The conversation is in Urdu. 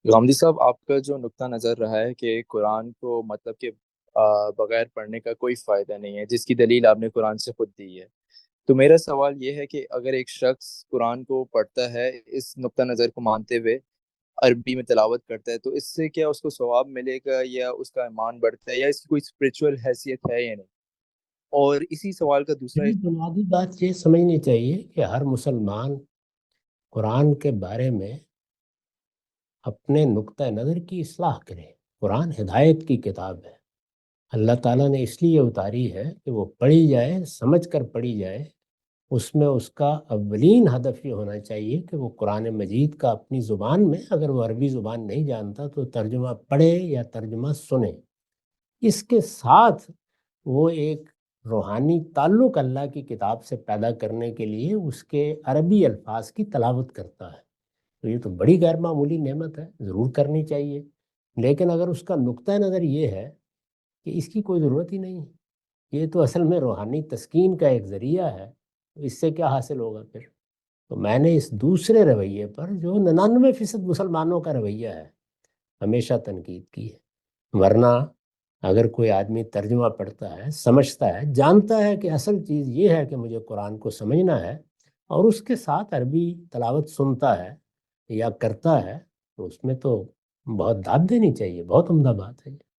غامدی صاحب، آپ کا جو نقطہ نظر رہا ہے کہ قرآن کو مطلب کہ بغیر پڑھنے کا کوئی فائدہ نہیں ہے، جس کی دلیل آپ نے قرآن سے خود دی ہے، تو میرا سوال یہ ہے کہ اگر ایک شخص قرآن کو پڑھتا ہے اس نقطہ نظر کو مانتے ہوئے، عربی میں تلاوت کرتا ہے، تو اس سے کیا اس کو ثواب ملے گا یا اس کا ایمان بڑھتا ہے یا اس کی کوئی اسپریچول حیثیت ہے یا نہیں؟ اور اسی سوال کا دوسرا یعنی بنیادی بات یہ سمجھنی چاہیے کہ ہر مسلمان قرآن کے بارے میں اپنے نقطہ نظر کی اصلاح کرے۔ قرآن ہدایت کی کتاب ہے، اللہ تعالیٰ نے اس لیے اتاری ہے کہ وہ پڑھی جائے، سمجھ کر پڑھی جائے۔ اس میں اس کا اولین ہدف یہ ہونا چاہیے کہ وہ قرآن مجید کا اپنی زبان میں، اگر وہ عربی زبان نہیں جانتا تو ترجمہ پڑھے یا ترجمہ سنے۔ اس کے ساتھ وہ ایک روحانی تعلق اللہ کی کتاب سے پیدا کرنے کے لیے اس کے عربی الفاظ کی تلاوت کرتا ہے۔ تو یہ تو بڑی غیر معمولی نعمت ہے، ضرور کرنی چاہیے۔ لیکن اگر اس کا نقطہ نظر یہ ہے کہ اس کی کوئی ضرورت ہی نہیں ہے، یہ تو اصل میں روحانی تسکین کا ایک ذریعہ ہے، تو اس سے کیا حاصل ہوگا پھر؟ تو میں نے اس دوسرے رویے پر، جو 99% مسلمانوں کا رویہ ہے، ہمیشہ تنقید کی ہے۔ ورنہ اگر کوئی آدمی ترجمہ پڑھتا ہے، سمجھتا ہے، جانتا ہے کہ اصل چیز یہ ہے کہ مجھے قرآن کو سمجھنا ہے، اور اس کے ساتھ عربی تلاوت سنتا ہے یا کرتا ہے، تو اس میں تو بہت داد دینی چاہیے، بہت عمدہ بات ہے یہ۔